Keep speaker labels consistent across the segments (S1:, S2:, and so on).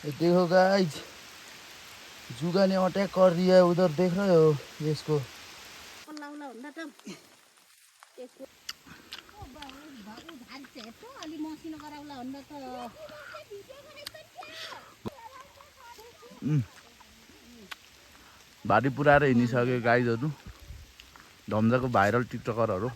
S1: देखो गाइस, जुगा ने अटैक कर दिया है उधर, देख रहे हो ये इसको। भारी पुऱ्याएर हिँडिसक्यो गाइजहरू, धम्जाको भाइरल टिकटकरहरू।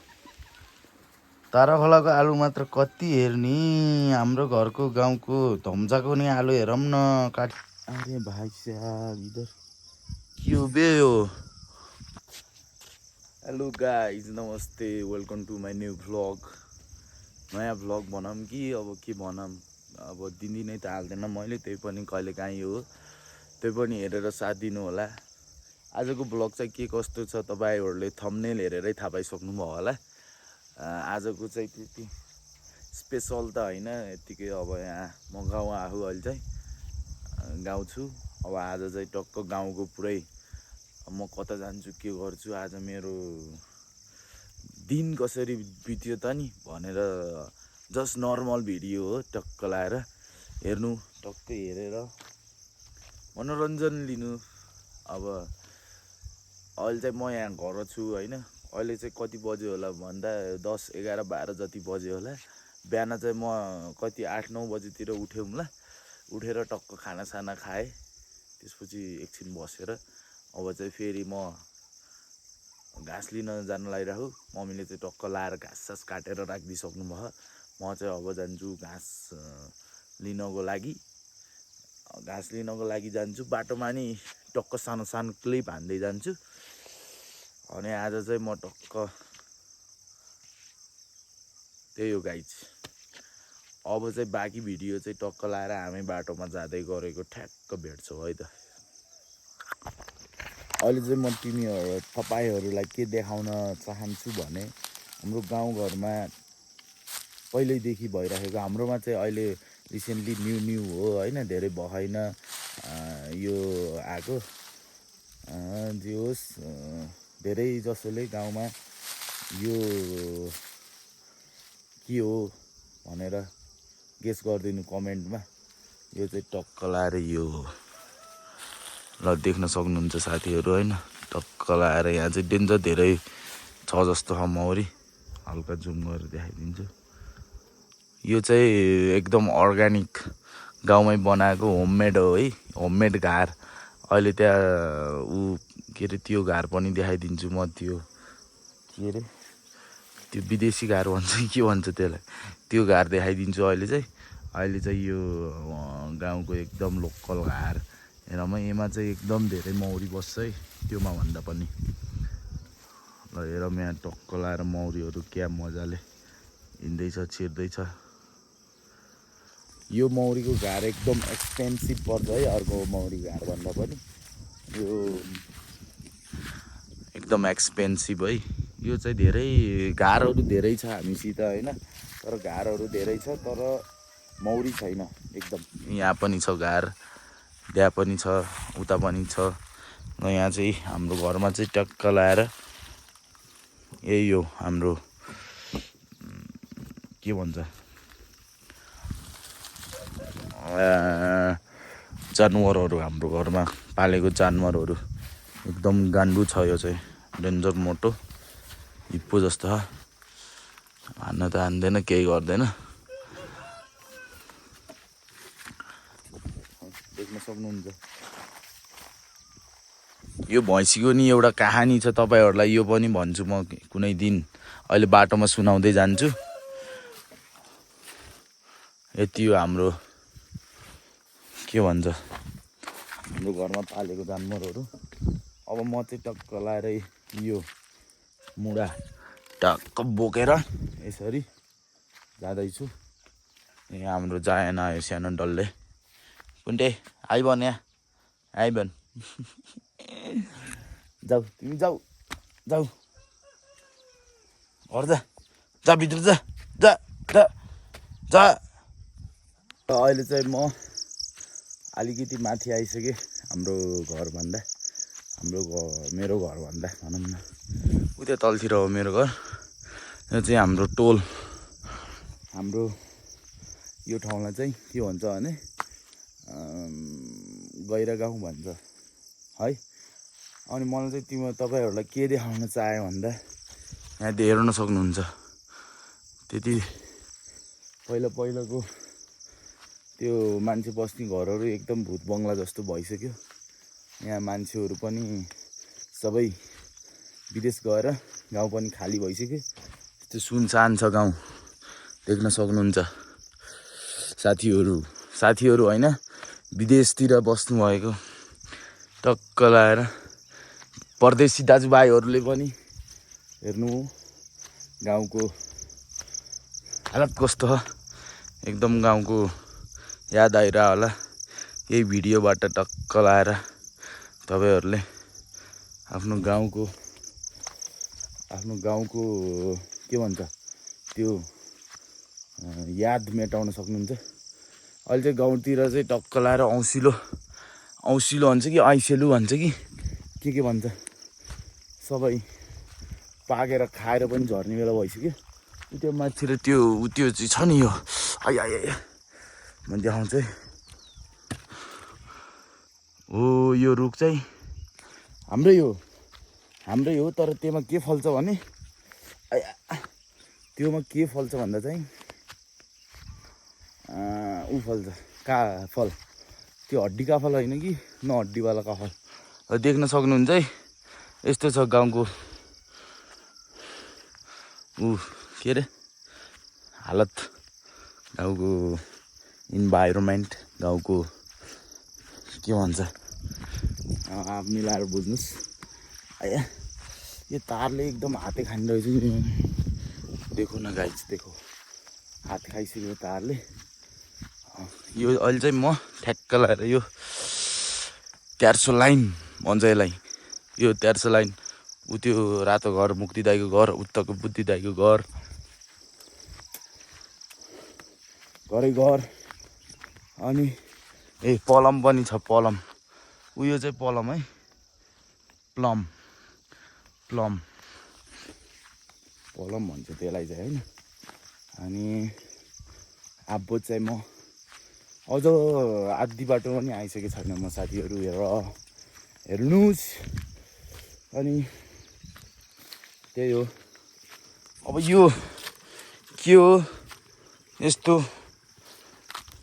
S1: तारा खोलाको आलु मात्र कति हेर्ने, हाम्रो घरको गाउँको धम्जाको नि आलु हेरौँ न काट। अरे भाइ साहब इधर के हो बे यो। हेलो गाइज, नमस्ते, welcome to my new vlog. नयाँ भ्लग बनाऊँ कि अब के बनाऊँ, अब दिनदिनै त हाल्दैन मैले, त्यही पनि कहिलेकाहीँ हो, त्यही पनि हेरेर साथ दिनु होला। आजको भ्लग चाहिँ के कस्तो छ तपाईँहरूले थम्बनेल हेरेरै थाहा पाइसक्नुभयो होला। आजको चाहिँ त्यति स्पेसल त होइन, यत्तिकै अब यहाँ म गाउँ आफू अहिले चाहिँ गाउँ छु। अब आज चाहिँ टक्क गाउँको पुरै म कता जान्छु के गर्छु, आज मेरो दिन कसरी बित्यो त नि भनेर जस्ट नर्मल भिडियो हो, टक्क लाएर हेर्नु, टक्क हेरेर मनोरञ्जन लिनु। अब अहिले चाहिँ म यहाँ घर छु होइन, अहिले चाहिँ कति बज्यो होला भन्दा 10, 11, 12 जति बज्यो होला। बिहान चाहिँ म कति 8, 9 बजीतिर उठ्यौँ ल, उठेर टक्क खानासाना खाएँ, त्यसपछि एकछिन बसेर अब चाहिँ फेरि म घाँस लिन जान लागिरहेको। मम्मीले चाहिँ टक्क लाएर घाँस काटेर राखिदिइसक्नु भयो। म चाहिँ अब जान्छु घाँस लिनको लागि, जान्छु। बाटोमा नि टक्क सानो सानो क्लिप हान्दै जान्छु। अनि आज चाहिँ म टक्क त्यही हो गाइज। अब चाहिँ बाँकी भिडियो चाहिँ टक्क लाएर हामी बाटोमा जाँदै गरेको ठ्याक्क भेट्छौँ है त। अहिले चाहिँ म तपाईँहरूलाई के देखाउन चाहन्छु भने, हाम्रो गाउँघरमा पहिल्यैदेखि भइरहेको, हाम्रोमा चाहिँ अहिले रिसेन्टली न्यू हो होइन, धेरै भएन यो आएको। जे होस्, धेरै जसोले गाउँमा यो के हो भनेर गेस गरिदिनु कमेन्टमा। यो चाहिँ टक्क लाएर यो हो ल, देख्न सक्नुहुन्छ साथीहरू होइन, टक्क लाएर यहाँ चाहिँ डेन्जर धेरै छ जस्तो छ मौरी। हल्का जुम गरेर देखाइदिन्छु। यो चाहिँ एकदम अर्ग्यानिक गाउँमै बनाएको होममेड हो है, होममेड घार। अहिले त्यहाँ के अरे त्यो घार पनि देखाइदिन्छु म, त्यो के अरे त्यो विदेशी घार भन्छ के भन्छ त्यसलाई, त्यो घार देखाइदिन्छु अहिले चाहिँ यो गाउँको एकदम लोकल घार हेरौँ। यसमा चाहिँ एकदम धेरै मौरी बस्छ है, त्योमा भन्दा पनि। ल हेरौँ, यहाँ टक्क लाएर मौरीहरू क्या मजाले हिँड्दैछ, छिर्दैछ। यो मौरीको घार एकदम एक्सपेन्सिभ पर्छ है, अर्को मौरी घार भन्दा पनि यो एकदम एक्सपेन्सिभ है। यो चाहिँ धेरै घारहरू धेरै छ हामीसित होइन, तर घारहरू धेरै छ तर मौरी छैन एकदम। यहाँ पनि छ घार, त्यहाँ पनि छ, उता पनि छ। र यहाँ चाहिँ हाम्रो घरमा चाहिँ टक्क लाएर यही हो हाम्रो के भन्छ जानवरहरू, हाम्रो घरमा पालेको जानवरहरू एकदम गान्डु छ। यो चाहिँ डेन्जर मोटो हिप्पो जस्तो छ, हान्न त हान्दैन, केही गर्दैन। देख्न सक्नुहुन्छ। यो भैँसीको नि एउटा कहानी छ, तपाईँहरूलाई यो पनि भन्छु म कुनै दिन, अहिले बाटोमा सुनाउँदै जान्छु। यति हो हाम्रो के भन्छ, हाम्रो घरमा पालेको जानवरहरू। अब म चाहिँ टक्क लाएर यो मुढा टक्क बोकेर यसरी जाँदैछु। यहाँ हाम्रो जाएन आयो सानो डल्ले, कुन्टे आइबन, यहाँ आइबन। जाऊ तिमी, जाऊ जाऊ घर जा भित्र जा जा जा जा। अहिले चाहिँ म अलिकति माथि आइसकेँ हाम्रो घरभन्दा, मेरो घरभन्दा भनौँ न, उता तलतिर हो मेरो घर। यो चाहिँ हाम्रो टोल। हाम्रो यो ठाउँलाई चाहिँ के भन्छ भने गैरा गाउँ भन्छ है। अनि मलाई चाहिँ तपाईँहरूलाई के देखाउन चाह्यो भन्दा यहाँ हेर्न सक्नुहुन्छ त्यति पहिलाको त्यो मान्छे बस्ने घरहरू एकदम भूत बङ्गला जस्तो भइसक्यो। यहाँ मान्छेहरू पनि सबै विदेश गएर गाउँ पनि खाली भइसक्यो। यस्तो सुनसान छ गाउँ देख्न सक्नुहुन्छ। साथीहरू होइन विदेशतिर बस्नुभएको टक्क लाएर परदेशी दाजुभाइहरूले पनि हेर्नु गाउँको हालत कस्तो हो। एकदम गाउँको याद आइरह होला यही भिडियोबाट टक्क लाएर तपाईँहरूले आफ्नो गाउँको के भन्छ त्यो याद मेटाउन सक्नुहुन्छ। अहिले चाहिँ गाउँतिर चाहिँ टक्क लाएर औँसिलो भन्छ कि ऐसेलु भन्छ कि के भन्छ सबै पाकेर खाएर पनि झर्ने बेला भइसक्यो। त्यो माथि र त्यो चाहिँ छ नि यो आइ म देखाउँछु है। हो यो रुख चाहिँ हाम्रै हो तर त्यसमा के फल्छ भने त्योमा के फल्छ भन्दा चाहिँ ऊ फल्छ काफल। त्यो हड्डी काफल होइन कि नहड्डीवाला काफल। देख्न सक्नुहुन्छ है यस्तो छ गाउँको के अरे हालत, गाउँको इन्भाइरोमेन्ट, गाउँको के भन्छ आप मिलाएर बुझ्नुहोस्। यो तारले एकदम हाते खाने रहेछ। देखो न गाइस देखो हात खाइसक्यो तारले। यो अहिले चाहिँ म ठ्याक्क लाएर यो 400 लाइन भन्छ यसलाई। यो 400 लाइन ऊ त्यो रातो घर मुक्ति दाइको घर, उत्तरको बुद्धि दाइको घर अनि पलम पनि छ। पलम उयो चाहिँ पलम है, प्लम भन्छ त्यसलाई चाहिँ होइन। अनि अब चाहिँ म अझ आधी बाटो पनि आइसकेको छैन म साथीहरू। हेर्नुहोस्। अनि त्यही हो। अब यो के हो यस्तो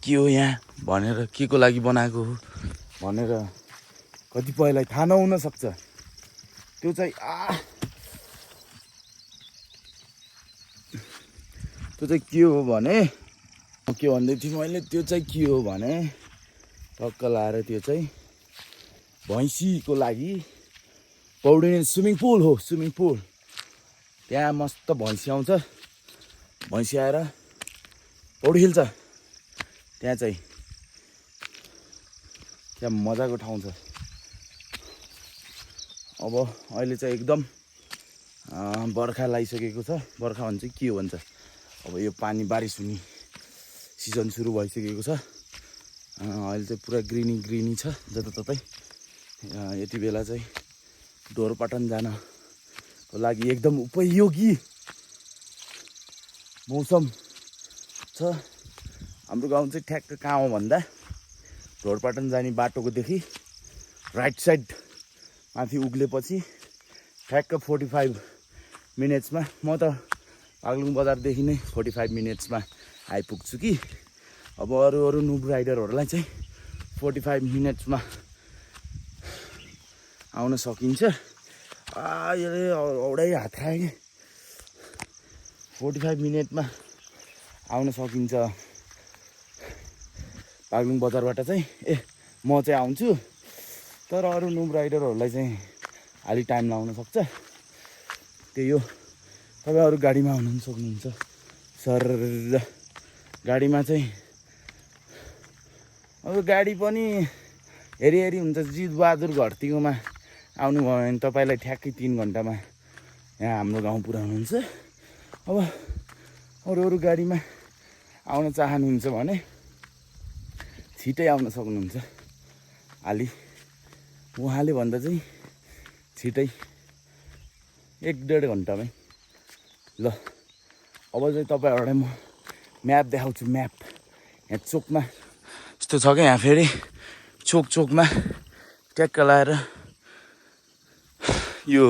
S1: के हो यहाँ भनेर के को लागि बनाएको हो भनेर कतिपयलाई थाहा नहुन सक्छ। त्यो चाहिँ के हो भने के भन्दै थिएँ मैले, त्यो चाहिँ के हो भने टक्क लाएर त्यो चाहिँ भैँसीको लागि पौडिने स्विमिङ पुल हो। त्यहाँ मस्त भैँसी आउँछ, भैँसी आएर पौडी खेल्छ। त्यहाँ चाहिँ त्यहाँ मजाको ठाउँ छ। अब अहिले चाहिँ एकदम बर्खा लागिसकेको छ। बर्खा भन्छ के हो भन्छ, अब यो पानी बारिस हुने सिजन सुरु भइसकेको छ। अहिले चाहिँ पुरा ग्रिनी छ जताततै। यति बेला चाहिँ ढोरपाटन जानको लागि एकदम उपयोगी मौसम छ। हाम्रो गाउँ चाहिँ ठ्याक्क कहाँ हो भन्दा ढोरपाटन जाने बाटोकोदेखि राइट साइड माथि उक्लेपछि ठ्याक्क 45 मिनट्समा, म त बागलुङ बजारदेखि नै 45 मिनट्समा आइपुग्छु कि। अब अरू नुब राइडरहरूलाई चाहिँ 45 मिनट्समा आउन सकिन्छ। यसले औडै हात खायो कि 45 मिनटमा आउन सकिन्छ बागलुङ बजारबाट चाहिँ। म चाहिँ आउँछु, तर अरू नुब राइडरहरूलाई चाहिँ अलि टाइम लाग्न सक्छ। त्यही हो। तपाईँहरू गाडीमा आउनु सक्नुहुन्छ। सर गाडीमा चाहिँ अब गाडी पनि हेरी हुन्छ। जितबहादुर घरतीकोमा आउनुभयो भने तपाईँलाई ठ्याक्कै 3 घन्टामा यहाँ हाम्रो गाउँ पुऱ्याउनुहुन्छ। अब अरू गाडीमा आउन चाहनुहुन्छ भने छिटै आउन सक्नुहुन्छ। अलि उहाँले भन्दा चाहिँ छिटै 1-1.5 घन्टामै। ल अब चाहिँ तपाईँहरूलाई म म्याप देखाउँछु। म्याप यहाँ चोकमा यस्तो छ क्या, यहाँ फेरि चोकमा ट्याक्क लाएर यो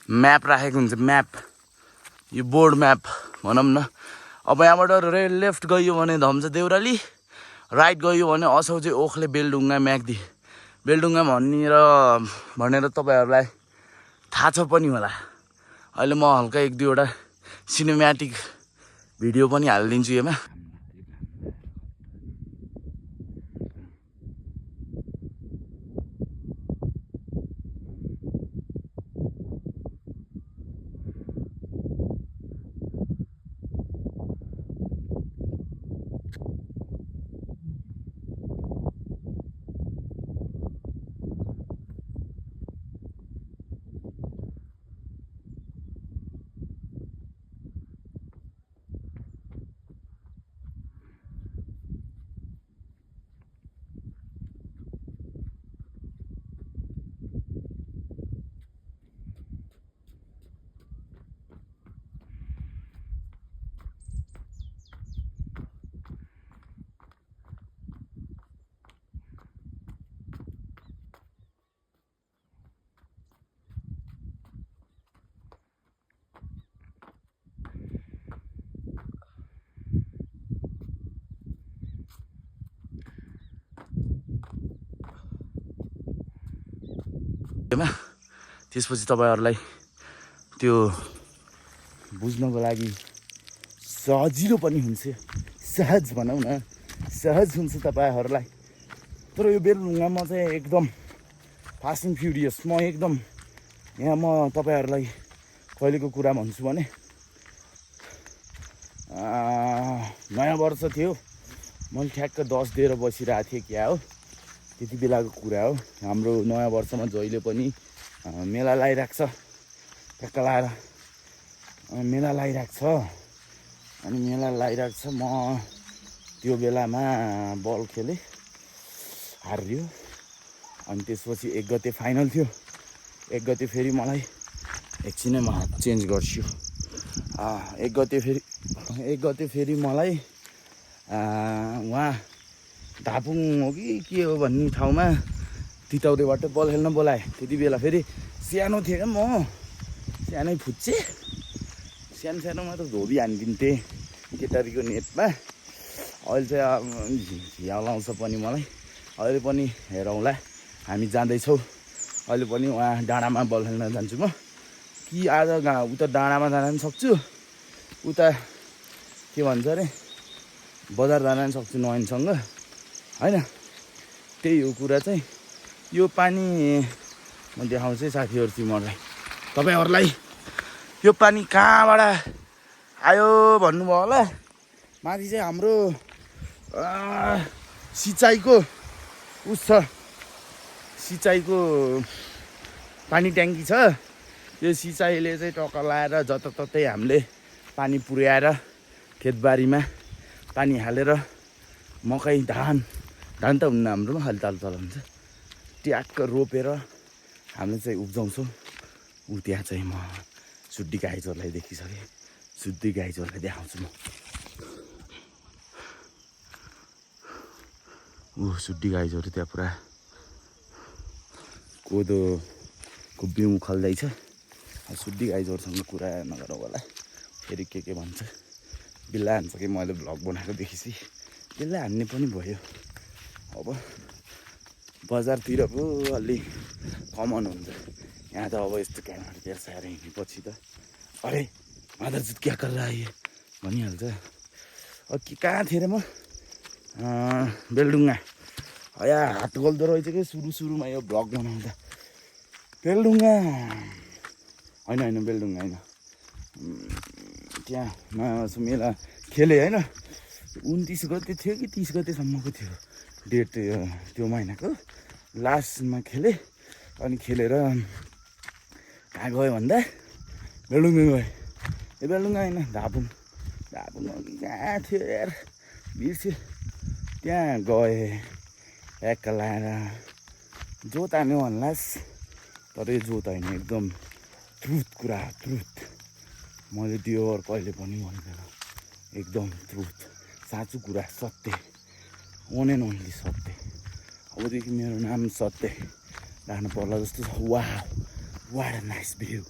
S1: म्याप राखेको हुन्छ, म्याप, यो बोर्ड म्याप भनौँ न। अब यहाँबाट लेफ्ट गयो भने धम्सा देउराली, राइट गयो भने असौजे ओखले बेलडुङ्गा म्याग्दी। बेलडुङ्गा भनेर तपाईँहरूलाई थाहा छ पनि होला। अहिले म हल्का एक दुईवटा सिनेम्याटिक भिडियो पनि हालिदिन्छु यसमा। त्यसपछि तपाईँहरूलाई त्यो बुझ्नको लागि सजिलो पनि हुन्छ, सहज भनौँ न, सहज हुन्छ तपाईँहरूलाई। तर यो बेलडुङ्गामा चाहिँ एकदम फास्ट एन्ड फ्युरियस। म एकदम यहाँ म तपाईँहरूलाई कहिलेको कुरा भन्छु भने नयाँ वर्ष थियो, मैले ठ्याक्क 10 दिएर बसिरहेको थिएँ क्या हो, त्यति बेलाको कुरा हो। हाम्रो नयाँ वर्षमा जहिले पनि मेला लगाइरहेको छ, ठ्याक्क लाएर मेला लगाइरहेको छ। अनि मेला लगाइरहेको छ, म त्यो बेलामा बल खेलेँ, हारियो। अनि त्यसपछि 1 गते फाइनल थियो। 1 गते फेरि मलाई एकछिनै म हात चेन्ज गर्छु। 1 गते फेरि मलाई उहाँ धापुङ हो कि के हो भन्ने ठाउँमा तितौरेबाट बल खेल्न बोलाएँ। त्यति बेला फेरि सानो थिएँ क्या म, सानै फुच्चे, सानोमा त धोबी हानिदिन्थेँ केटारीको नेटमा। अहिले चाहिँ झियाउ लाउँछ पनि मलाई। अहिले पनि हेरौँला, हामी जाँदैछौँ। अहिले पनि उहाँ डाँडामा बल खेल्न जान्छु म, कि आज उता डाँडामा जान पनि सक्छु, उता के भन्छ अरे बजार जान पनि सक्छु नयनसँग, होइन। त्यही हो कुरा चाहिँ। यो पानी म देखाउँछु है साथीहरू तपाईँहरूलाई। यो पानी कहाँबाट आयो भन्नुभयो होला। माथि चाहिँ हाम्रो सिँचाइको सिँचाइको पानी ट्याङ्की छ। यो सिँचाइले चाहिँ टक्क लाएर जताततै हामीले पानी पुर्याएर खेतबारीमा पानी हालेर मकै धान त हुन्न हाम्रोमा, खालि ताल हुन्छ, ट्याक्क रोपेर हामीले चाहिँ उब्जाउँछौँ। त्यहाँ चाहिँ म सुड्डी गाईचोरलाई देखिसकेँ, सुड्डी गाईचोरलाई देखाउँछु म। सुड्डी गाईचोर त्यहाँ पुरा कोदोको बिउ उखाल्दैछ। सुड्डी गाईचोरसँग कुरा नगरौँ होला, फेरि के भन्छ, बिल्ला हान्छ कि मैले भ्लग बनाएको देखिसी बिल्ला हान्ने पनि भयो। अब बजारतिर पो अलि कमन हुन्छ, यहाँ त अब यस्तो क्यामेरा तेर्साएर हिँडेपछि त अरे मादरचोद क्या कर रहा है भनिहाल्छ। अब के कहाँ थिएँ र म, बेलडुङ्गा। यहाँ हात गल्दो रहेछ कि सुरुमा यो भ्लग बनाउँदा। बेलडुङ्गा होइन बेलडुङ्गा होइन, त्यहाँ मेला खेलेँ होइन। 29 गते थियो कि 30 गतेसम्मको थियो डेट, त्यो महिनाको लास्टमा खेलेँ। अनि खेलेर कहाँ गयो भन्दा बेलडुङ्गा गएँ। ए बेलडुङ्गा होइन, धापुङ कहाँ थियो यार, बिर्स्यो। त्यहाँ गएँ एक लाएर जोत हान्यो भन्लास्, तर यो जोत होइन, एकदम ट्रुथ कुरा, ट्रुथ। मैले त्यो कहिले पनि भन्दैन, एकदम ट्रुथ, साँचो कुरा, सत्य, ओन एन्ड ओन्ली सत्य। अबदेखि मेरो नाम सत्य राख्नु पर्ला जस्तो छ। वाह वाट अ नाइस भ्यू।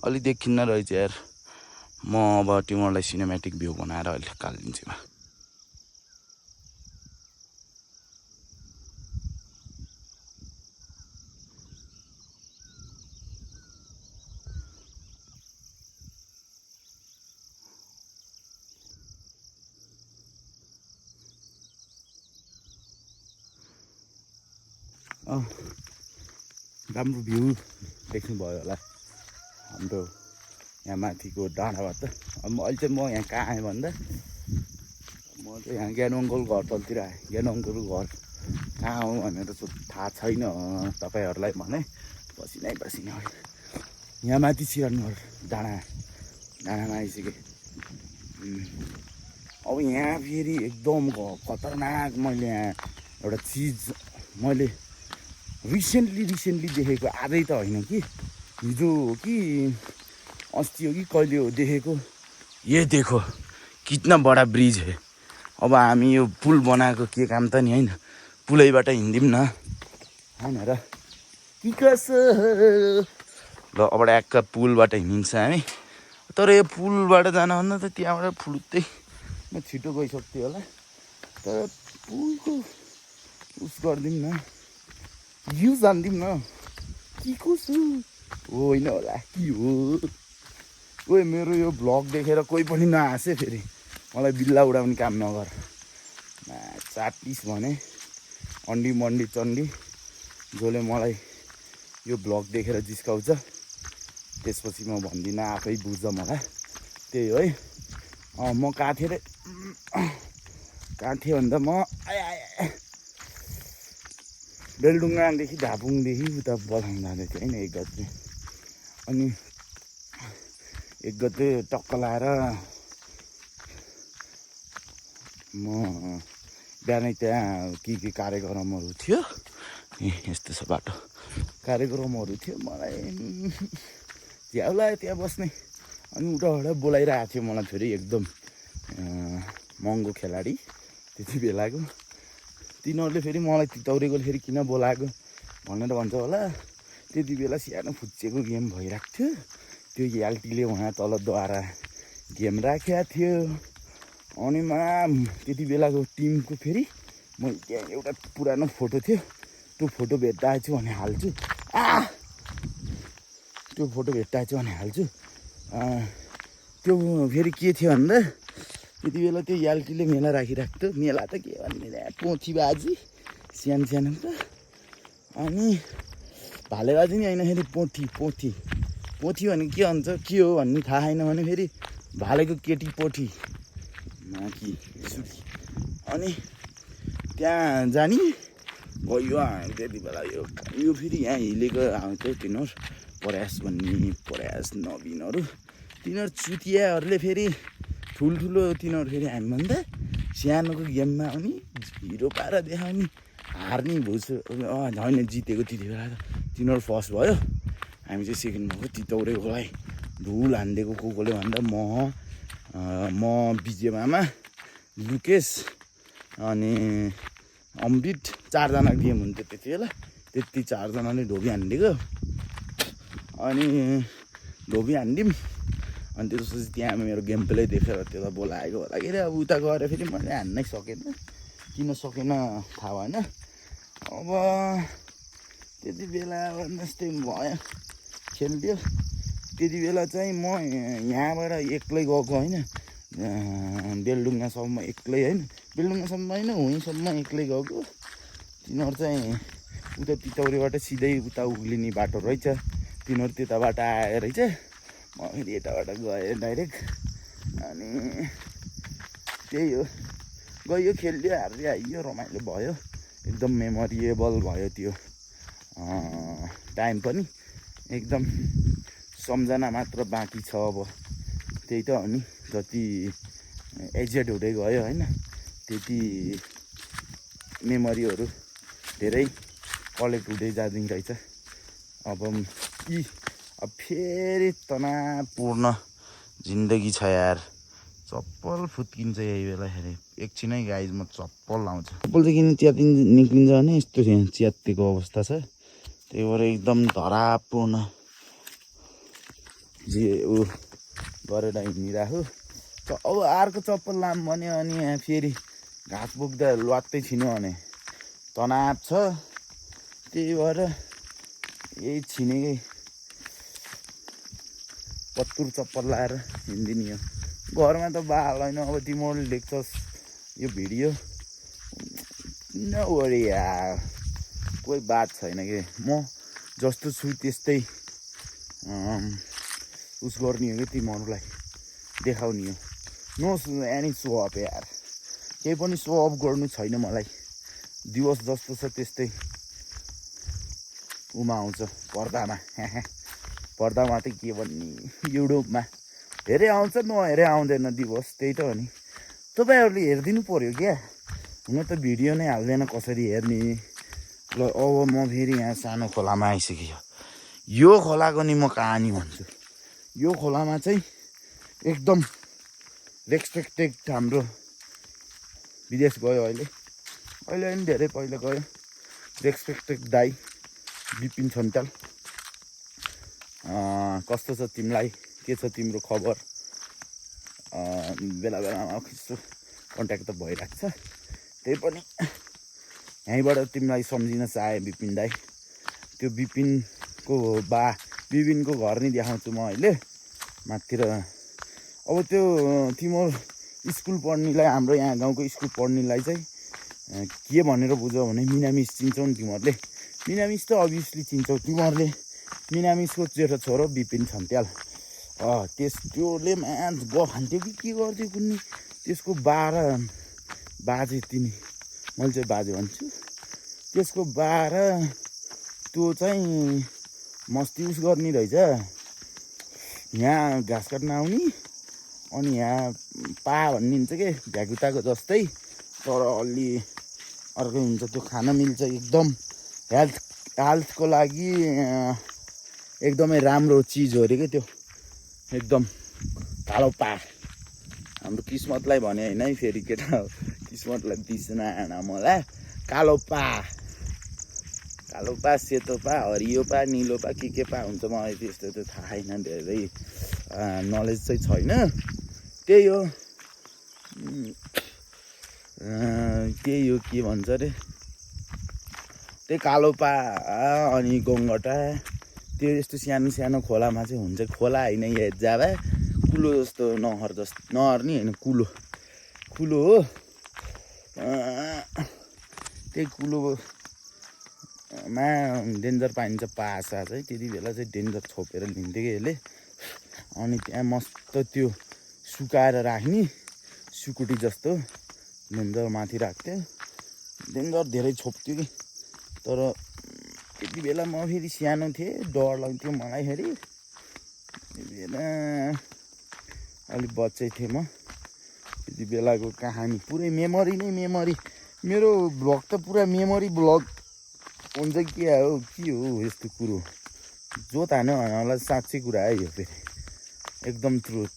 S1: अलि देखिन्न रहेछ यार। म अब तिमीहरूलाई सिनेमेटिक भ्यू बनाएर अहिले कालिदिन्छु। राम्रो भ्यू देख्नुभयो होला हाम्रो यहाँ माथिको डाँडाबाट। अब अहिले चाहिँ म यहाँ कहाँ आएँ भन्दा म चाहिँ यहाँ ज्ञान अङ्कल घर तलतिर आएँ। ज्ञान अङ्कलको घर कहाँ हो भनेर थाहा छैन तपाईँहरूलाई भने पसिनै पसिना यहाँ माथि सिरान घर डाँडामा आइसकेँ। अब यहाँ फेरि एकदम खतरनाक मैले यहाँ एउटा चिज मैले रिसेन्टली देखेको। आजै त होइन कि हिजो हो कि अस्ति हो कि कहिले हो देखेको। ये देखो कितना बडा ब्रिज है। अब हामी यो पुल बनाएको के काम त नि होइन, पुलैबाट हिँड्दिउँ न होइन र कि कसो। ल अब एक्का पुलबाट हिँड्छ हामी। तर यो पुलबाट जानुभन्दा त त्यहाँबाट फुलुत्तै म छिटो गइसक्थेँ होला। तर पुलको उस गरिदिउँ न, यो जानिदिउँ न कि कसो होइन होला कि हो। ओए मेरो यो भ्लग देखेर कोही पनि नहाँसे फेरि मलाई बिल्ला उडाउने काम नगर। चाटिस भने अन्डी मन्डी चण्डी जसले मलाई यो भ्लग देखेर जिस्काउँछ त्यसपछि म भन्दिनँ, आफै बुझ्छ मलाई। त्यही हो है। म कहाँ थिएँ रे, कहाँ थिएँ भन्दा म बेलडुङ्गादेखि धापुङदेखि उता बझाङ जाँदै थिएँ होइन 1 गते। अनि 1 गते टक्क लाएर म बिहानै त्यहाँ के कार्यक्रमहरू थियो। यस्तो छ बाटो, कार्यक्रमहरू थियो। मलाई झ्याउ लाग्यो त्यहाँ बस्ने। अनि उठाबाट बोलाइरहेको थियो मलाई फेरि एकदम महँगो खेलाडी त्यति बेलाको। तिनीहरूले फेरि मलाई तितौरेको फेरि किन बोलाएको भनेर भन्छ होला। त्यति बेला सानो फुच्चेको गेम भइरहेको थियो। त्यो याल्टीले उहाँ तलद्वारा गेम राखेको थियो। अनि त्यति बेलाको टिमको फेरि म त्यहाँ एउटा पुरानो फोटो थियो, त्यो फोटो भेट्टाएछु भने हाल्छु। त्यो फोटो भेट्टाएछु भने हाल्छु। त्यो फेरि के थियो भन्दा त्यति बेला त्यो याल्टीले मेला राखिरहेको थियो। मेला त के भन्ने पोथीबाजी सानो त। अनि भालेबाजी नि होइन फेरि पोथी भने के भन्छ के हो भन्ने थाहा छैन भने फेरि भालेको केटी पोथी माथि सुकी। अनि त्यहाँ जाने गयो त्यति बेला। यो फेरि यहाँ हिलेको आउँथ्यो तिनीहरू प्रयास नवीनहरू। तिनीहरू चुतियाहरूले फेरि ठुल्ठुलो तिनीहरू फेरि हामीभन्दा सानोको गेममा पनि हिरो पाएर देखाउने, हार्ने भुसो होइन जितेको। त्यति बेला त तिनीहरू फर्स्ट भयो, हामी चाहिँ सेकेन्ड भएको। तितौरेकोलाई धुल हानिदिएको कोले भन्दा म विजय मामा, लुकेश अनि अमृत 4 जना गेम हुन्थ्यो त्यति बेला। त्यति 4 जनाले ढोबी हानिदिएको। अनि ढोबी हानिदिउँ। अनि त्यसपछि त्यहाँ मेरो गेम प्ले देखेर त्यसलाई बोलाएको होला कि अब उता गएर फेरि मैले हान्नै सकेन। किन सकेन थाहा भएन। अब त्यति बेला जस्तै भयो खेल्थ्यो। त्यति बेला चाहिँ म यहाँबाट एक्लै गएको होइन, बेलडुङ्गासम्म एक्लै होइन, बेलडुङ्गासम्म होइन हुँसम्म एक्लै गएको। तिनीहरू चाहिँ उता तितौरेबाट सिधै उता उक्लिने बाटो रहेछ। तिनीहरू त्यताबाट आएर रहेछ, म फेरि यताबाट गएँ डाइरेक्ट। अनि त्यही हो, गयो खेल्यो, हार्यो आइयो, रमाइलो भयो। एकदम मेमोरेबल भयो त्यो टाइम पनि। एकदम सम्झना मात्र बाँकी छ अब। त्यही त हो नि, जति एजेड हुँदै गयो होइन त्यति मेमोरीहरू धेरै कलेक्ट हुँदै जाँदैन रहेछ। अब फेरि तनावपूर्ण जिन्दगी छ यार। चप्पल फुत्किन्छ यही बेलाखेरि एकछिनै गाइज म चप्पल लाउँछु चप्पल चाहिँ किन च्यातिन निक्लिन्छ भने यस्तो च्यातिएको अवस्था छ त्यही भएर एकदम धरापूर्ण जे ऊ गरेर हिँडिराख्यो अब अर्को चप्पल लाम भन्यो अनि यहाँ फेरि घाँस बोक्दा लट्टै छिन्यो भने तनाव छ त्यही भएर यही छिनेकै पत्तुर चप्पल लाएर हिँडिदिने हो घरमा त बा हाल्दैन अब तिमीहरूले देख्छस् यो भिडियो नवरी यार कोही बात छैन कि म जस्तो छु त्यस्तै उस गर्ने हो कि तिमीहरूलाई देखाउने हो नो एनी सो अफ यार केही पनि सो अफ गर्नु छैन मलाई दिवस जस्तो छ त्यस्तै उमा आउँछ पर्दामा पर्दामा त के भन्ने युट्युबमा हेरे आउँछ नहेरे आउँदैन दिवस त्यही त हो नि तपाईँहरूले हेरिदिनु पर्यो क्या हुन त भिडियो नै हाल्दैन कसरी हेर्ने ल अब म फेरि यहाँ सानो खोलामा आइसक्यो यो खोलाको नि म कहानी भन्छु यो खोलामा चाहिँ एकदम रेस्पेक्टेड हाम्रो विदेश गयो अहिले पनि धेरै पहिला गयो रेस्पेक्टेड दाई विपिन छन्त्याल कस्तो छ तिमीलाई के छ तिम्रो खबर बेला बेलामा यसो कन्ट्याक्ट त भइरहेको छ त्यही पनि यहीँबाट तिमीलाई सम्झिन चाहे विपिन दाई त्यो विपिनको घर नि देखाउँछु म अहिले माथितिर अब त्यो तिम्रो स्कुल पढ्नेलाई हाम्रो यहाँ गाउँको स्कुल पढ्नेलाई चाहिँ के भनेर बुझ्यौ भने मिनामिस चिन्छौ नि तिमीहरूले मिनामिस त अभियसली चिन्छौ तिमीहरूले मिनामिसको जेठो छोरो विपिन छन्त्याल त्योले म्याच गखान्थ्यो कि के गर्थ्यो कुन्नी त्यसको बाजे तिनी मैले चाहिँ बाजे भन्छु त्यसको त्यो चाहिँ मस्ती उस गर्ने रहेछ यहाँ घाँस काट्न आउने अनि यहाँ पा भनिन्छ के भ्यागुताको जस्तै तर अलि अर्कै हुन्छ त्यो खान मिल्छ एकदम हेल्थको लागि एकदमै राम्रो चिज हो अरे क्या त्यो एकदम कालो पा हाम्रो किस्मतलाई भने होइन है फेरि केटा किस्मतलाई दिसन आएन मलाई कालो पा सेतो पा हरियो पा निलो पा के पा हुन्छ मलाई त्यस्तो त थाहा छैन धेरै नलेज चाहिँ छैन त्यही हो के भन्छ अरे त्यही कालो पा अनि गङ्गटा त्यो यस्तो सानो सानो खोलामा चाहिँ हुन्छ खोला होइन यहाँ जाबा कुलो जस्तो नहर नि होइन कुलो हो त्यही कुलोमा डेन्जर पाइन्छ पासा चाहिँ त्यति बेला चाहिँ डेन्जर छोपेर लिन्थ्यो कि यसले अनि त्यहाँ मस्त त्यो सुकाएर राख्ने सुकुटी जस्तो डेन्जर माथि राख्थ्यो डेन्जर धेरै छोप्थ्यो कि तर त्यति बेला म फेरि सानो थिएँ डर लाग्थ्यो मलाई फेरि त्यति बेला अलिक बच्चै थिएँ म त्यति बेलाको कहानी पुरै मेमोरी नै मेमोरी मेरो भ्लग त पुरा मेमोरी भ्लग हुन्छ के हो यस्तो कुरो जोत हान्यो होला साँच्चै कुरा है यो फेरि एकदम ट्रुथ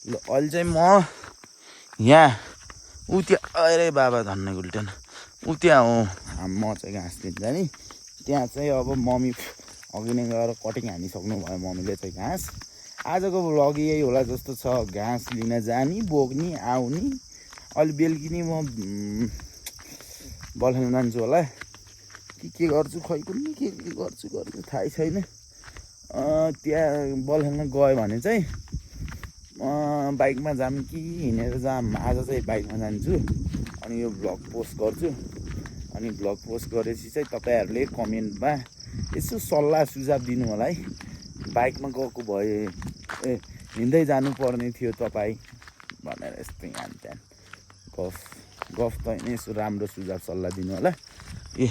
S1: ल अहिले चाहिँ म यहाँ त्यहाँ अरे बाबा धन्ने गुल्टेन त्यहाँ हो म चाहिँ घाँस दिन्छ नि त्यहाँ चाहिँ अब मम्मी अघि नै गएर कटिङ हानिसक्नु भयो मम्मीले चाहिँ घाँस आजको भ्लग यही होला जस्तो छ घाँस लिन जाने बोक्ने आउने अलि बेलुकी नै म बल खेल्न जान्छु होला के गर्छु खै कुन्नी के गर्छु थाहै छैन त्यहाँ बल खेल्न गयो भने चाहिँ बाइकमा जाम कि हिँडेर जाम आज चाहिँ बाइकमा जान्छु अनि यो भ्लग पोस्ट गर्छु अनि भ्लग पोस्ट गरेपछि चाहिँ तपाईँहरूले कमेन्टमा यसो सल्लाह सुझाव दिनु होला है बाइकमा गएको भए हिँड्दै जानुपर्ने थियो तपाईँ भनेर यस्तो यहाँ त्यहाँ गफ त होइन यसो राम्रो सुझाव सल्लाह दिनु होला ए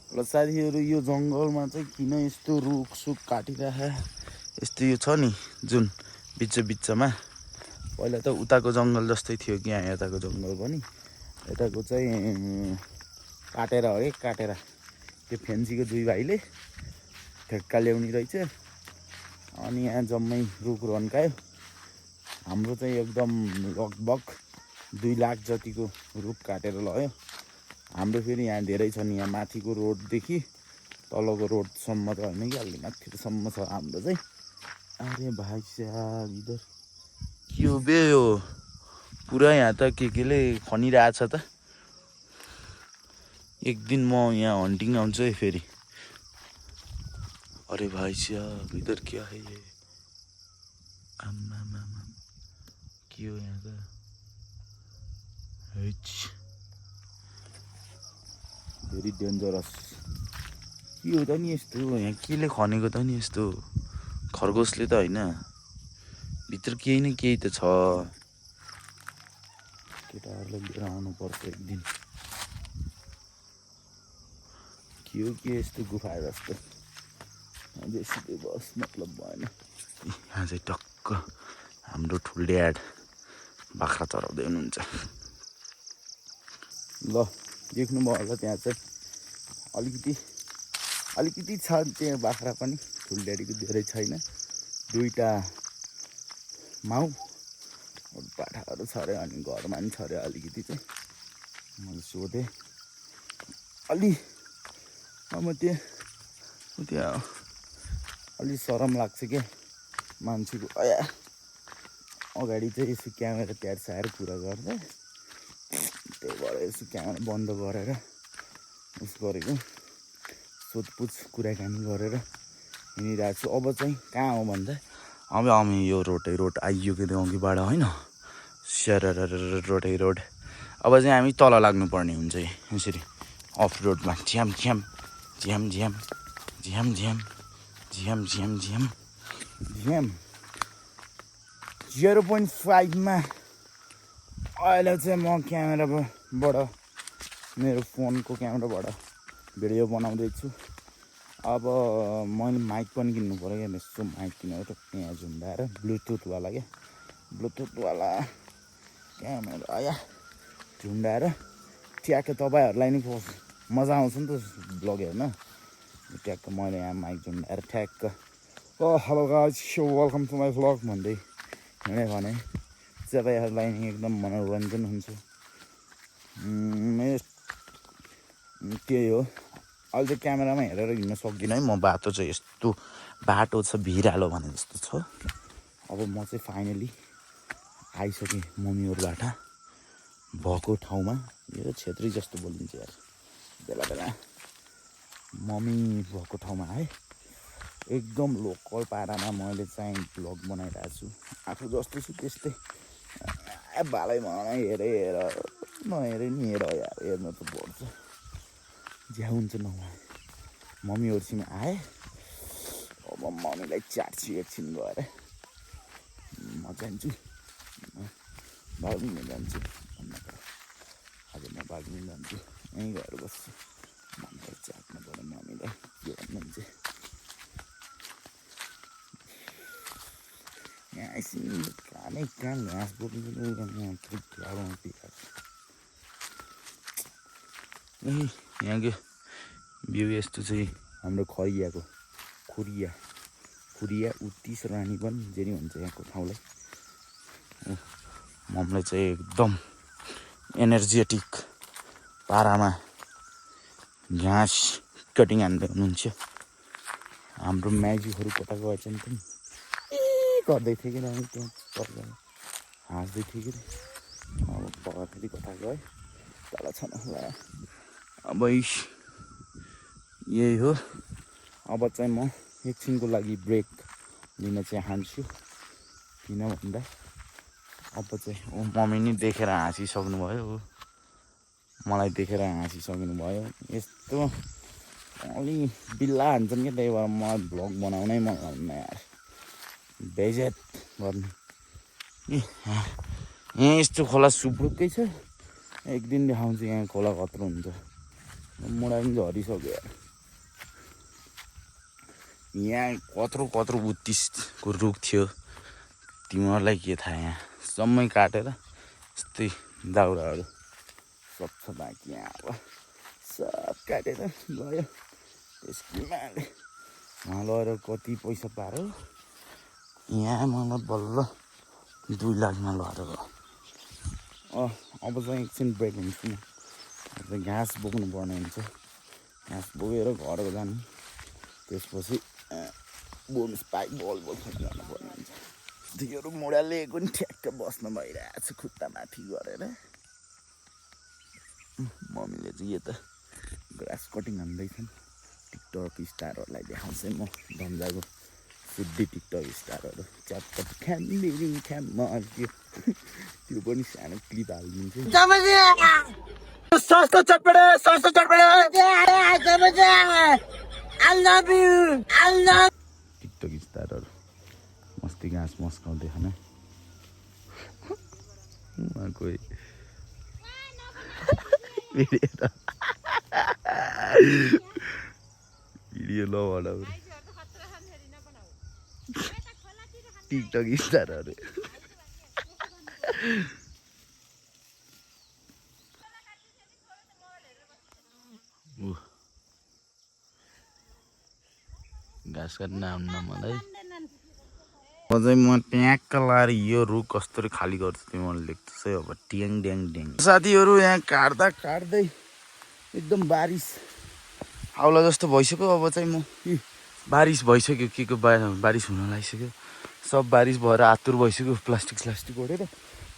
S1: ल साथीहरू यो जङ्गलमा चाहिँ किन यस्तो रुखसुख काटिराखे यस्तो यो छ नि जुन बिचमा पहिला त उताको जङ्गल जस्तै थियो कि यहाँ यताको जङ्गल पनि यताको चाहिँ काटेर हो कि काटेर त्यो फेन्सीको दुई भाइले ठेक्का ल्याउने रहेछ अनि यहाँ जम्मै रुख रन्कायो हाम्रो चाहिँ एकदम लगभग 2 लाख जतिको रुख काटेर लग्यो हाम्रो फेरि यहाँ धेरै छ नि यहाँ माथिको रोडदेखि तलको रोडसम्म त होइन कि अलि माथिसम्म छ हाम्रो चाहिँ अरे भाइ साहब इधर के हो बे यो पुरा यहाँ त केले खनिरहेछ त एक दिन म यहाँ हन्टिङ आउँछु है फेरि अरे भाइ साहब इधर क्या है ये आम्मा के हो यहाँ त भेरी डेन्जरस के हो त नि यस्तो यहाँ केले खनेको त नि यस्तो खरगोशले त होइन भित्र केही न केही त छ केटाहरूलाई लिएर आउनुपर्छ एक दिन के हो के यस्तो गुफा जस्तो बेसी बस मतलब भएन यहाँ चाहिँ टक्क हाम्रो ठुल्ड्याड बाख्रा चराउँदै हुनुहुन्छ ल देख्नुभयो होला त्यहाँ चाहिँ अलिकति छ त्यहाँ बाख्रा पनि ठुल्ड्याडीको धेरै छैन 2टा माउ पाठाहरू छ अरे अनि घरमा पनि छ अरे अलिकति चाहिँ मैले सोधेँ अलि अब त्यहाँ अलि शरम लाग्छ क्या मान्छेको अगाडि चाहिँ यसो क्यामेरा त्यार्साएर कुरा गर्दा त्यही भएर यसो क्यामेरा बन्द गरेर उस गरेको सोधपुछ कुराकानी गरेर हिँडिरहेको छु अब चाहिँ कहाँ हो भन्दा अब यो रोड आइयो कि त्यो अघिबाट होइन रोड अब चाहिँ हामी तल लाग्नुपर्ने हुन्छ यसरी अफ रोडमा झ्याम 0.5 मा अहिले चाहिँ म क्यामेराबाट मेरो फोनको क्यामेराबाट भिडियो बनाउँदैछु अब मैले माइक पनि किन्नु पर्यो क्या यस्तो माइक किनेर यहाँ झुन्डाएर ब्लुटुथवाला क्यामेरा झुन्डाएर ट्याक्क तपाईँहरूलाई नि मजा आउँछ नि त ब्लग हेर्न ट्याक्क मैले यहाँ माइक झुन्डाएर ठ्याक्क hello guys welcome to my vlog भन्दै हिँडेँ भने तपाईँहरूलाई एकदम मनोरञ्जन हुन्छ त्यही हो अहिले चाहिँ क्यामेरामा हेरेर हिँड्न सक्दिनँ है म बाटो चाहिँ यस्तो बाटो छ भिरालो भने जस्तो छ अब म चाहिँ फाइनली आइसकेँ मम्मीहरूबाट भएको ठाउँमा यो छेत्री जस्तो बोलिन्छ यार बेला मम्मी भएको ठाउँमा आएँ एकदम लोकल पारामा मैले चाहिँ भ्लग बनाइरहेको छु आफू जस्तो छु त्यस्तै बालैमा नहेरे नि हेर यार हेर्नु त पर्छ ज्या हुन्छ नभए मम्मीहरूसँग आएँ अब मम्मीलाई चाट्छु एकछिन गएर म जान्छु बाग्लिन जान्छु आज म बाग्लिन जान्छु यहीँ गएर बस्छु मम्मीलाई चाट्नु पऱ्यो मम्मीलाई के भन्नुहुन्छ यहाँ एकछिन कहाँ घाँस बोक्नु यहाँको भ्यू यस्तो चाहिँ हाम्रो खरियाको खुरिया उत्तिस रानी पनि जेनी भन्छ यहाँको ठाउँलाई मम्मीले चाहिँ एकदम एनर्जेटिक पारामा घाँस कटिङ हान्दै हुनुहुन्छ हाम्रो म्याजिकहरू कता गएछन् पनि गर्दै थिएँ कि त्यहाँ हाँस्दै थिएँ कि अब पगार फेरि कता गयो तल छन् होला अब यही हो अब चाहिँ म एकछिनको लागि ब्रेक लिन चाहिँ हान्छु किन भन्दा अब चाहिँ मम्मी नि देखेर हाँसिसक्नुभयो मलाई देखेर हाँसिसक्नुभयो यस्तो अलि बिल्ला हान्छन् क्या त्यही भएर मलाई भ्लग बनाउनै मन लाग्दैन यार बेइज्जत गर्ने यहाँ यस्तो खोला सुब्रुकै छ एक दिन देखाउँछु यहाँ खोला कत्रो हुन्छ मुडा पनि झरिसक्यो यार यहाँ कत्रो उत्तिसको रुख थियो तिमीहरूलाई के थाहा यहाँ सम्मै काटेर यस्तै दाउराहरू सब छ बाँकी यहाँ अब सब काटेर गयो त्यसमा उहाँ लगेर कति पैसा पारो यहाँ मलाई बल्ल 2 लाखमा लगेर अब चाहिँ एकछिन ब्रेक हुन्छ म अब घाँस बोक्नु पर्ने हुन्छ घाँस बोकेर घर जानु त्यसपछि बोनस पाइप बल खेल्नु पर्ने हुन्छ त्योहरू मुढा लिएको नि ठ्याक्क बस्न भइरहेको छ खुट्टा माथि गरेर मम्मीले चाहिँ यता ग्रास कटिङ हान्दैछन् टिकटक स्टारहरूलाई देखाउँछ म धम्जाको सिद्धि टिकटक स्टारहरू चटपट ख्याम्बिरिङ ख्याम्म त्यो पनि सानो क्लिप हालिदिन्छु सस्तो चटपटे टिकटक स्टारहरू मस्ती घाँस मस्काउँदै खान कोही भिडियो ल टिकटक स्टारहरू घाँस काट्न आउन मलाई अझै म ट्याक्क लाएर यो रुख कस्तो खाली गर्छु तिमीहरूले देख्छ है अब ट्याङ ड्याङ ड्याङ साथीहरू यहाँ काट्दै एकदम बारिस आउला जस्तो भइसक्यो अब चाहिँ म बारिस भइसक्यो के को बारिस हुन लागिसक्यो सब बारिस भएर आतुर भइसक्यो प्लास्टिक ओढेर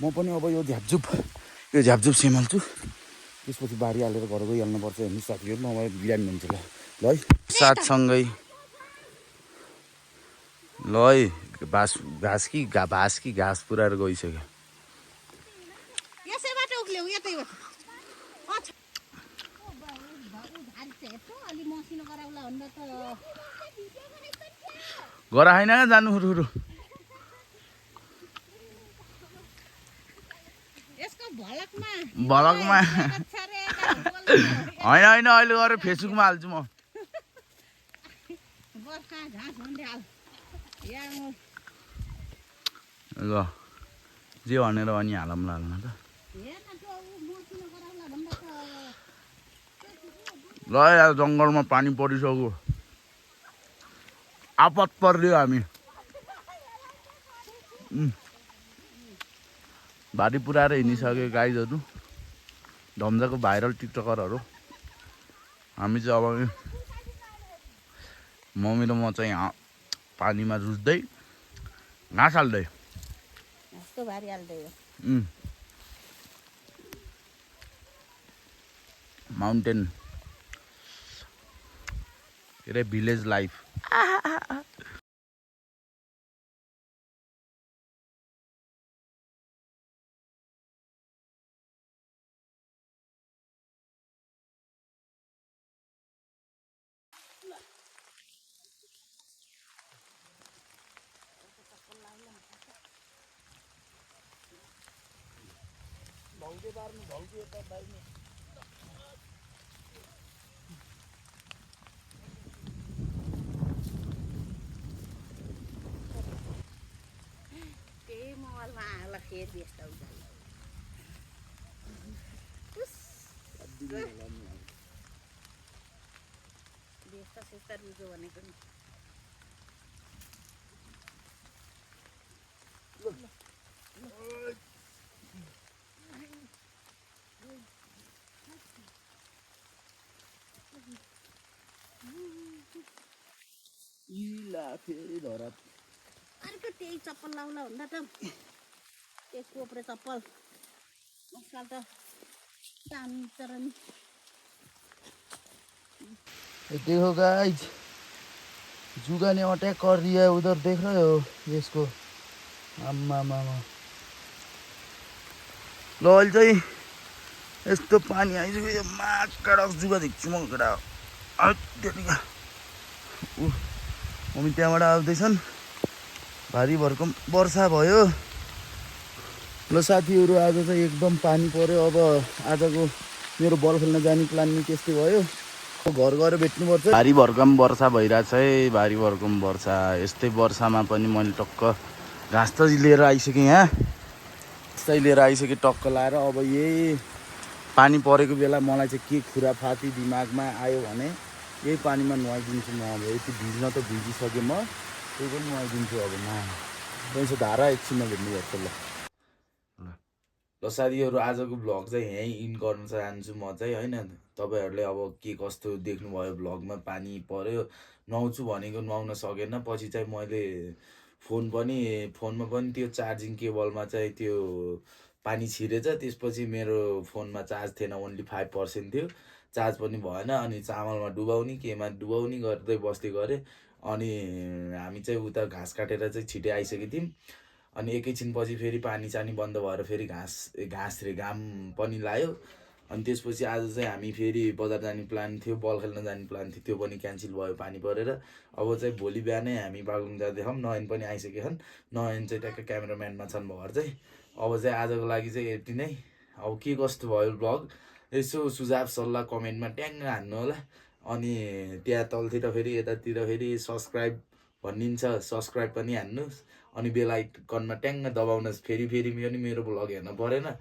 S1: म पनि अब यो झ्यापझुप सेमाल्छु त्यसपछि बारी हालेर घर गइहाल्नुपर्छ हेर्नु साथीहरू नभए बिरामी हुन्छ ल है साथसँगै ल है घाँस पुऱ्याएर गइसक्यो गरा होइन जानु हुरु भलकमा होइन अहिले गएर फेसबुकमा हाल्छु म ल जे भनेर अनि हालौँला त ल यार जङ्गलमा पानी परिसक्यो आपत पर्यो हामी भारी पुऱ्याएर हिँडिसक्यो गाइजहरू धम्जाको भाइरल टिकटकरहरू हामी चाहिँ अब मम्मी र म चाहिँ पानीमा रुच्दै घाँस हाल्दै माउन्टेन के अरे भिलेज लाइफ फेरि धरा
S2: अर्को त्यही चप्पल लाउला भन्दा त एक कोप्रे चप्पल आजकल त चाहन्छ र नि
S1: देखो गाइस जुगा ने अटैक कर दिया है उधर देख रहे हो इसको अम्मा मामा लल चाहिँ यस्तो पानी आइसक्यो यो माकडक जुगा देख्छु म केटा त्यतिका मम्मी त्यहाँबाट आउँदैछन् भारी भरकम वर्षा भयो ल साथीहरू आज चाहिँ एकदम पानी पर्यो अब आजको मेरो बल खेल्न जाने प्लान नि त्यस्तै भयो घर गएर भेट्नुपर्छ भारी भरकम वर्षा भइरहेछ है भारी भरकम वर्षा यस्तै वर्षामा पनि मैले टक्क घाँस त लिएर आइसकेँ यहाँ त्यस्तै लिएर आइसकेँ टक्क लाएर अब यही पानी परेको बेला मलाई चाहिँ के खुराफाती दिमागमा आयो भने यही पानीमा नुहाइदिन्छु म अब यति भिज्न त भिजिसकेँ म त्यही पनि नुहाइदिन्छु अब त्यसो धारा एकछिनमा भेट्नुपर्छ ल ल साथीहरू आजको भ्लग चाहिँ यहीँ इन गर्न चाहन्छु म चाहिँ होइन तपाईँहरूले अब के कस्तो देख्नुभयो भ्लगमा पानी पऱ्यो नुहाउँछु भनेको नुहाउन सकेन पछि चाहिँ मैले फोनमा पनि त्यो चार्जिङ केबलमा चाहिँ त्यो पानी छिरेछ त्यसपछि मेरो फोनमा चार्ज थिएन ओन्ली 5% थियो चार्ज पनि भएन अनि चामलमा डुबाउने केमा डुबाउने गर्दै बस्दै गरेँ अनि हामी चाहिँ उता घाँस काटेर चाहिँ छिटै आइसकेको थियौँ अनि एकैछिनपछि फेरि पानी सानी बन्द भएर फेरि घाम पनि लायो अनि त्यसपछि आज चाहिँ हामी फेरि बजार जाने प्लान थियो बल खेल्न जाने प्लान थियो त्यो पनि क्यान्सल भयो पानी परेर अब चाहिँ भोलि बिहानै हामी बागलुङ जाँदैछौँ नयन पनि आइसकेका छन् नयन चाहिँ ट्याक्कै क्यामेराम्यानमा छन् भएर चाहिँ अब चाहिँ आजको लागि चाहिँ यति नै अब के कस्तो भयो भ्लग यसो सुझाव सल्लाह कमेन्टमा ट्याङ्ग हान्नु होला अनि त्यहाँ तलतिर फेरि यतातिर फेरि सब्सक्राइब भनिन्छ सब्सक्राइब पनि हान्नुहोस् अनि बेल आइकनमा ट्याङ्ग दबाउनुहोस् फेरि पनि मेरो भ्लग हेर्न परेन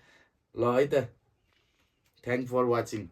S1: ल है त थ्याङ्क फर वाचिङ